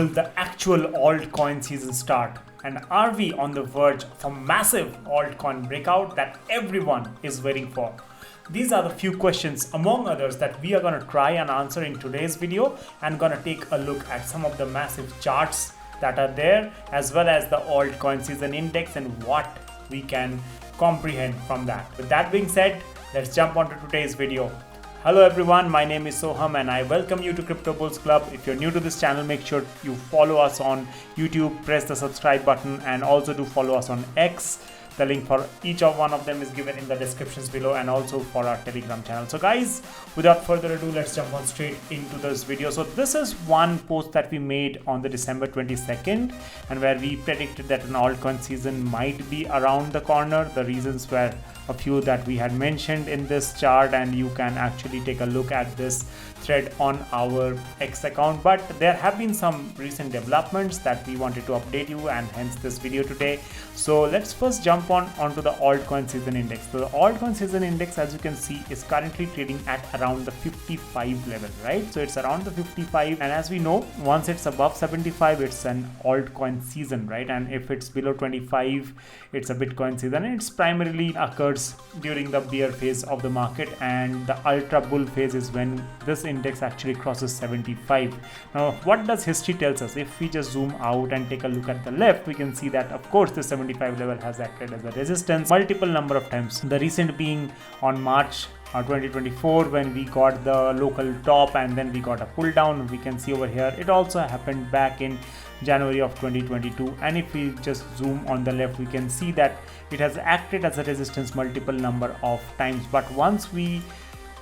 will the actual altcoin season start? And are we on the verge of a massive altcoin breakout that everyone is waiting for? These are the few questions among others that we are going to try and answer in today's video, and going to take a look at some of the massive charts that are there, as well as the Altcoin Season Index and what we can comprehend from that. With that being said, let's jump onto today's video. Hello everyone, my name is Soham and I welcome you to Crypto Bulls Club. If you're new to this channel, make sure you follow us on YouTube, press the subscribe button, and also do follow us on X. The link for each of one of them is given in the descriptions below, and also for our Telegram channel. So guys, without further ado, let's jump on straight into this video. So this is one post that we made on the December 22nd, and where we predicted that an altcoin season might be around the corner. The reasons were a few that we had mentioned in this chart, and you can actually take a look at this thread on our X account. But there have been some recent developments that we wanted to update you, and hence this video today. So let's first jump onto the Altcoin Season Index. So the Altcoin Season Index, as you can see, is currently trading at around the 55 level, right? So it's around the 55, and as we know, once it's above 75, it's an altcoin season, right? And if it's below 25, it's a Bitcoin season. And it's primarily occurs during the bear phase of the market, and the ultra bull phase is when this index actually crosses 75. Now, what does history tells us? If we just zoom out and take a look at the left, we can see that of course the 75 level has acted as a resistance multiple number of times. The recent being on March 2024, when we got the local top and then we got a pull down. We can see over here it also happened back in January of 2022, and if we just zoom on the left, we can see that it has acted as a resistance multiple number of times. But once we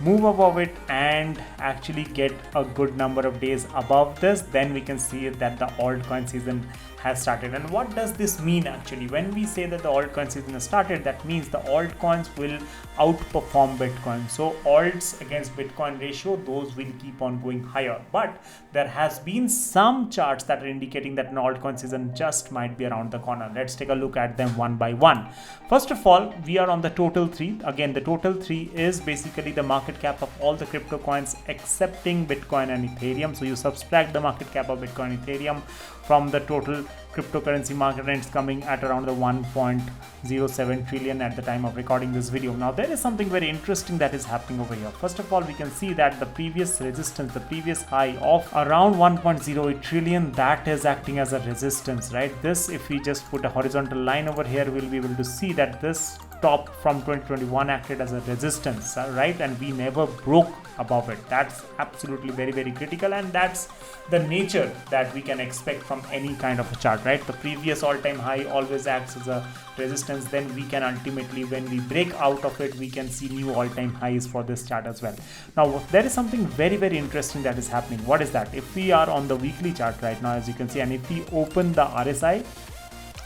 move above it and actually get a good number of days above this, then we can see that the altcoin season has started. And what does this mean actually? When we say that the altcoin season has started, that means the altcoins will outperform Bitcoin. So alts against Bitcoin ratio, those will keep on going higher. But there has been some charts that are indicating that an altcoin season just might be around the corner. Let's take a look at them one by one. First of all, we are on the total 3. Again, the total 3 is basically the market cap of all the crypto coins excepting Bitcoin and Ethereum. So you subtract the market cap of Bitcoin and Ethereum from the total cryptocurrency market, and it's coming at around the 1.07 trillion at the time of recording this video. Now, there is something very interesting that is happening over here. First of all, we can see that the previous resistance, the previous high of around 1.08 trillion, that is acting as a resistance, right? This, if we just put a horizontal line over here, we'll be able to see that this top from 2021 acted as a resistance, right? And we never broke above it. That's absolutely very, very critical, and that's the nature that we can expect from any kind of a chart, right? The previous all-time high always acts as a resistance. Then we can ultimately, when we break out of it, we can see new all-time highs for this chart as well. Now, there is something very, very interesting that is happening. What is that? If we are on the weekly chart right now, as you can see, and if we open the RSI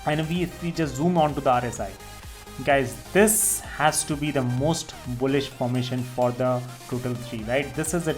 and if we just zoom on to the RSI, guys, this has to be the most bullish formation for the total 3, right? This is a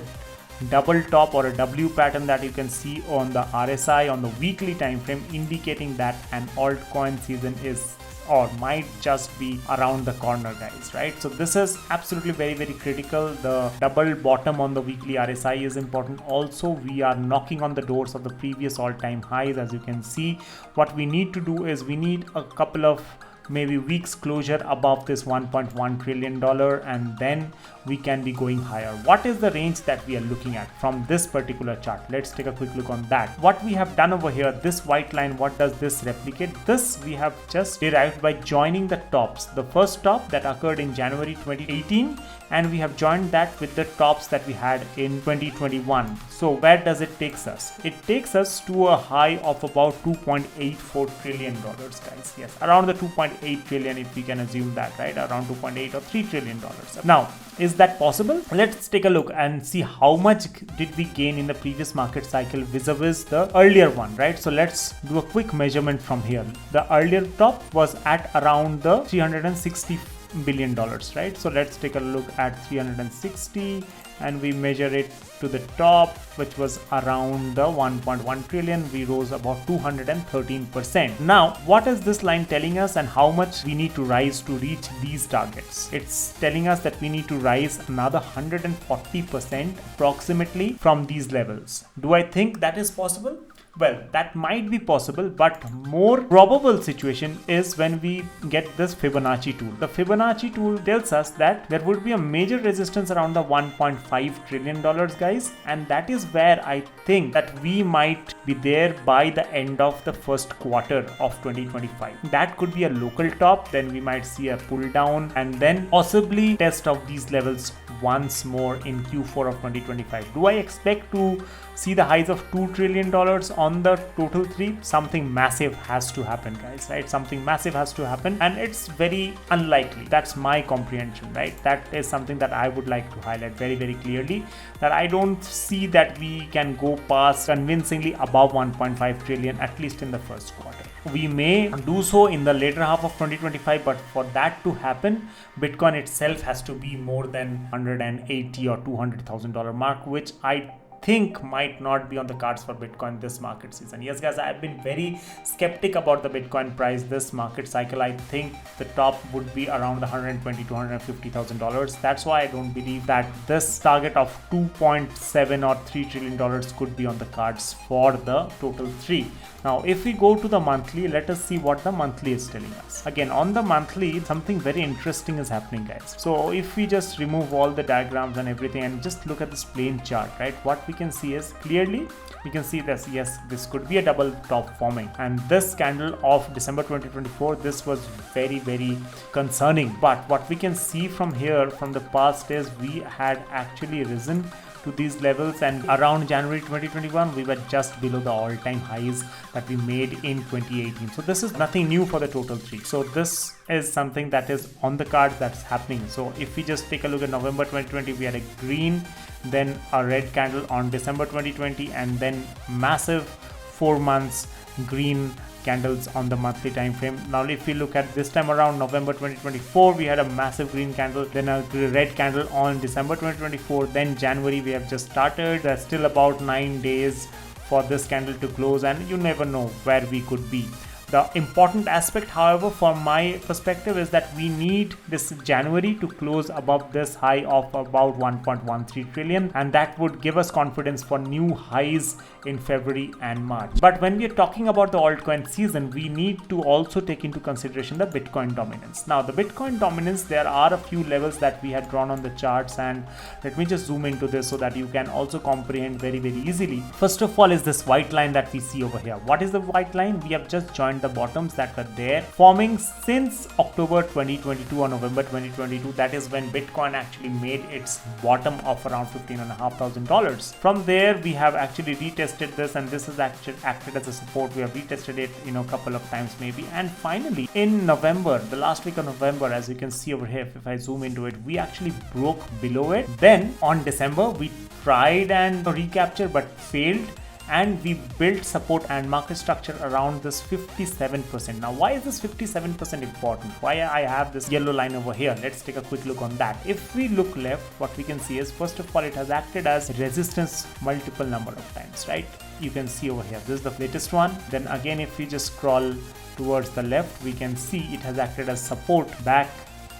double top or a W pattern that you can see on the RSI on the weekly time frame, indicating that an altcoin season is or might just be around the corner, guys, right? So this is absolutely very, very critical. The double bottom on the weekly RSI is important. Also, we are knocking on the doors of the previous all-time highs. As you can see, what we need to do is we need a couple of maybe weeks closure above this 1.1 trillion dollar, and then we can be going higher. What is the range that we are looking at from this particular chart? Let's take a quick look on that. What we have done over here, this white line, what does this replicate? This we have just derived by joining the tops. The first top that occurred in January 2018, and we have joined that with the tops that we had in 2021. So where does it takes us? It takes us to a high of about 2.84 trillion dollars, guys. Yes, around the 2.8 trillion, if we can assume that, right? Around 2.8 or 3 trillion dollars. Now, is that possible? Let's take a look and see how much did we gain in the previous market cycle vis-a-vis the earlier one, right? So let's do a quick measurement from here. The earlier top was at around the $360 billion, right? So let's take a look at 360 and we measure it to the top, which was around the 1.1 trillion. We rose about 213%. Now, what is this line telling us and how much we need to rise to reach these targets? It's telling us that we need to rise another 140% approximately from these levels. Do I think that is possible? Well, that might be possible, but more probable situation is when we get this Fibonacci tool. The Fibonacci tool tells us that there would be a major resistance around the $1.5 trillion, guys, and that is where I think that we might be there by the end of the first quarter of 2025. That could be a local top, then we might see a pull down and then possibly test of these levels once more in Q4 of 2025. Do I expect to see the highs of $2 trillion on the total 3? Something massive has to happen, guys, right? Something massive has to happen, and it's very unlikely. That's my comprehension, right? That is something that I would like to highlight very, very clearly, that I don't see that we can go past convincingly above 1.5 trillion, at least in the first quarter. We may do so in the later half of 2025, but for that to happen, Bitcoin itself has to be more than $180,000 or $200,000 mark, which I think might not be on the cards for Bitcoin this market season. Yes, guys, I've been very skeptic about the Bitcoin price this market cycle. I think the top would be around the $120,000 to $150,000. That's why I don't believe that this target of 2.7 or $3 trillion could be on the cards for the total 3. Now, if we go to the monthly, let us see what the monthly is telling us. Again, on the monthly, something very interesting is happening, guys. So if we just remove all the diagrams and everything and just look at this plain chart, right, what we can see is clearly, we can see this, yes, this could be a double top forming. And this candle of December 2024, this was very, very concerning. But what we can see from here, from the past, is we had actually risen to these levels, and around January 2021 we were just below the all-time highs that we made in 2018. So this is nothing new for the total 3. So this is something that is on the cards, that's happening. So if we just take a look at November 2020, we had a green, then a red candle on December 2020, and then massive 4 months green candles on the monthly time frame. Now if we look at this time around November 2024, we had a massive green candle, then a red candle on December 2024, then January we have just started. There's still about 9 days for this candle to close, and you never know where we could be. The important aspect, however, from my perspective, is that we need this January to close above this high of about 1.13 trillion, and that would give us confidence for new highs in February and March. But when we are talking about the altcoin season, we need to also take into consideration the Bitcoin dominance. Now, the Bitcoin dominance, there are a few levels that we had drawn on the charts, and let me just zoom into this so that you can also comprehend very, very easily. First of all is this white line that we see over here. What is the white line? We have just joined the bottoms that were there forming since October 2022 or November 2022. That is when Bitcoin actually made its bottom of around $15,500. From there, we have actually retested this, and this has actually acted as a support. We have retested it, a couple of times maybe, and finally in November, the last week of November, as you can see over here, if I zoom into it, we actually broke below it. Then on December, we tried and recapture but failed, and we built support and market structure around this 57%. Now, why is this 57% important? Why I have this yellow line over here? Let's take a quick look on that. If we look left, what we can see is, first of all, it has acted as resistance multiple number of times, right? You can see over here, this is the latest one. Then again, if we just scroll towards the left, we can see it has acted as support back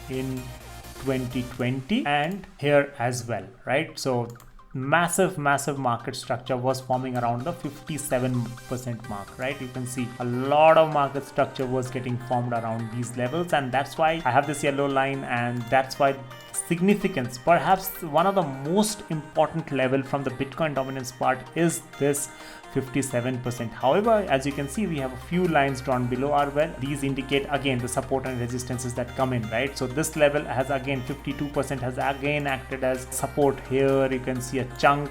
in 2020 and here as well, right? So massive market structure was forming around the 57% mark, right? You can see a lot of market structure was getting formed around these levels, and that's why I have this yellow line, and that's why significance, perhaps one of the most important level from the Bitcoin dominance part, is this 57%. However, as you can see, we have a few lines drawn below our well. These indicate again the support and resistances that come in, right? So this level has again 52% has again acted as support. Here you can see a chunk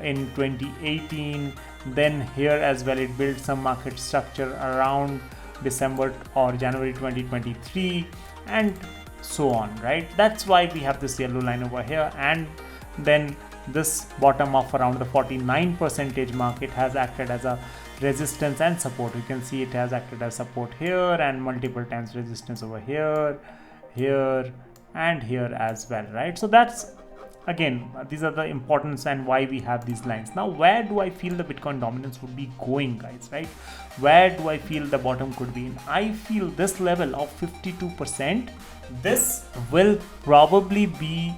in 2018, then here as well it built some market structure around December or January 2023, and so on, right? That's why we have this yellow line over here, and then this bottom of around the 49% mark, it has acted as a resistance and support. You can see it has acted as support here and multiple times resistance over here, here and here as well, right? So that's again, these are the importance and why we have these lines. Now, where do I feel the Bitcoin dominance would be going, guys, right? Where do I feel the bottom could be in? I feel this level of 52%, this will probably be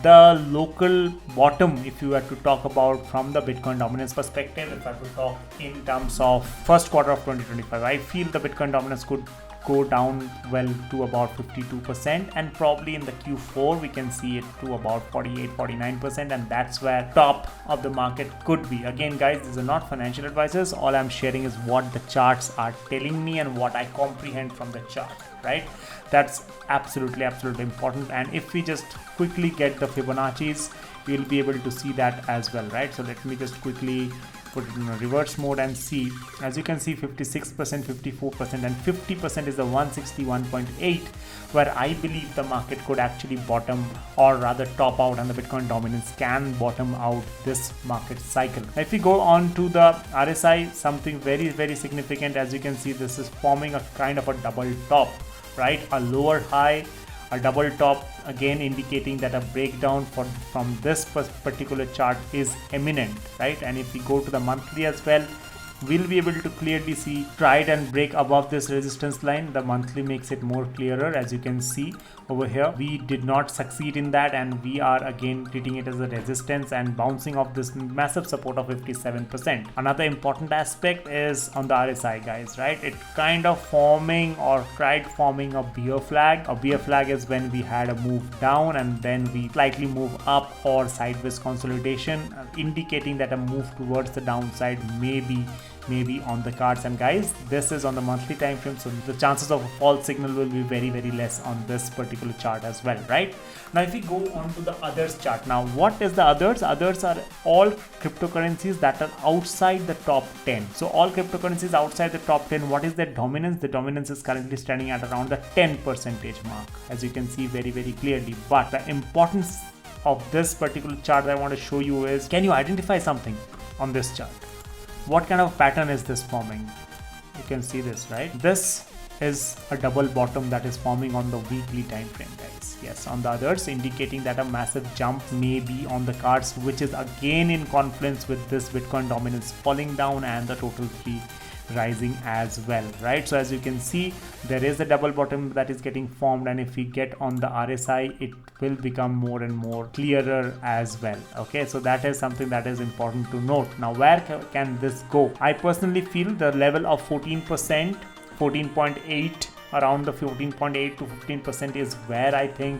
The local bottom, if you were to talk about from the Bitcoin dominance perspective, if I could talk in terms of first quarter of 2025, I feel the Bitcoin dominance could go down well to about 52%, and probably in the Q4 we can see it to about 48-49%, and that's where top of the market could be. Again guys, these are not financial advices. All I'm sharing is what the charts are telling me and what I comprehend from the chart, right? That's absolutely important. And if we just quickly get the Fibonacci's, you'll be able to see that as well, right? So let me just quickly put it in a reverse mode and see. As you can see, 56%, 54% and 50% is the 161.8, where I believe the market could actually bottom, or rather top out, and the Bitcoin dominance can bottom out this market cycle. If we go on to the RSI, something very significant. As you can see, this is forming a kind of a double top, right? A lower high, a double top, again indicating that a breakdown from this particular chart is imminent, right? And if we go to the monthly as well, we'll be able to clearly see tried and break above this resistance line. The monthly makes it more clearer. As you can see over here, we did not succeed in that, and we are again treating it as a resistance and bouncing off this massive support of 57%. Another important aspect is on the RSI, guys, right? It kind of forming or tried forming a bear flag. A bear flag is when we had a move down and then we slightly move up, or sideways consolidation, indicating that a move towards the downside may be on the cards. And guys, this is on the monthly time frame, so the chances of a false signal will be very less on this particular chart as well, right? Now if we go on to the others chart, now what is the others? Others are all cryptocurrencies that are outside the top 10. So all cryptocurrencies outside the top 10, what is their dominance? The dominance is currently standing at around the 10% mark, as you can see very clearly. But the importance of this particular chart that I want to show you is, can you identify something on this chart? What kind of pattern is this forming? You can see this, right? This is a double bottom that is forming on the weekly time frame, guys. Yes, on the others, indicating that a massive jump may be on the cards, which is again in confluence with this Bitcoin dominance falling down and the total 3 rising as well, right? So as you can see, there is a double bottom that is getting formed, and if we get on the RSI, it will become more and more clearer as well. Okay, so that is something that is important to note. Now where can this go? I personally feel the level of 14%, 14.8, around the 14.8 to 15% is where I think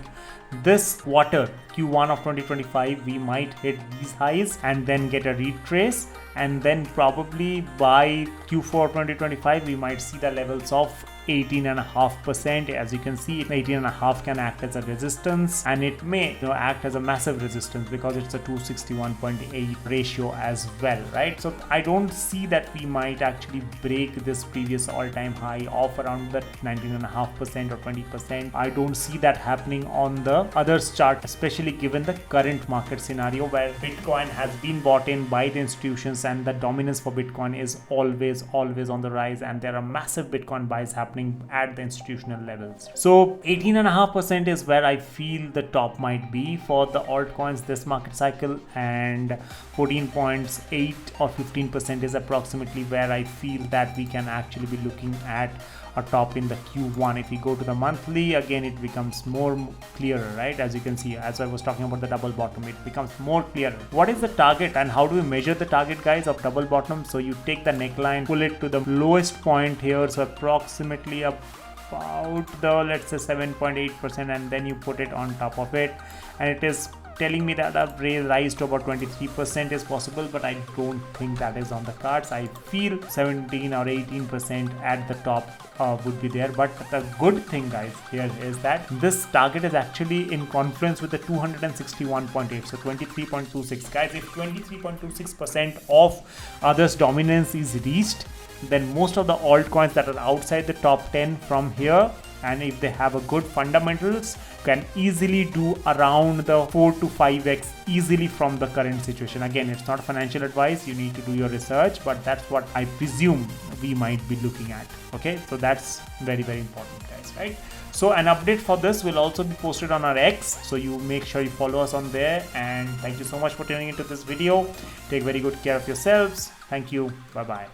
this quarter, Q1 of 2025, we might hit these highs and then get a retrace, and then probably by Q4 2025 we might see the levels of 18.5%. As you can see, 18.5 can act as a resistance, and it may act as a massive resistance because it's a 261.8 ratio as well, right? So I don't see that we might actually break this previous all-time high of around the 19.5% or 20%. I don't see that happening on the others chart, especially given the current market scenario where Bitcoin has been bought in by the institutions and the dominance for Bitcoin is always on the rise, and there are massive Bitcoin buys happening at the institutional levels. So 18.5% is where I feel the top might be for the altcoins this market cycle, and 14.8 or 15% is approximately where I feel that we can actually be looking at a top in the Q1. If we go to the monthly, again it becomes more clearer, right? As you can see, as I was talking about the double bottom, it becomes more clearer. What is the target and how do we measure the target, guys, of double bottom? So you take the neckline, pull it to the lowest point here, so approximately about the, let's say, 7.8%, and then you put it on top of it, and it is telling me that a rise to about 23% is possible, but I don't think that is on the cards. I feel 17 or 18% at the top would be there. But the good thing, guys, here is that this target is actually in confluence with the 261.8, so 23.26. Guys, if 23.26% of others dominance is reached, then most of the altcoins that are outside the top 10 from here, and if they have a good fundamentals, can easily do around the 4 to 5x easily from the current situation. Again, it's not financial advice, you need to do your research, but that's what I presume we might be looking at. Okay, so that's very important, guys, right? So an update for this will also be posted on our X, so you make sure you follow us on there. And thank you so much for tuning into this video. Take very good care of yourselves. Thank you. Bye bye.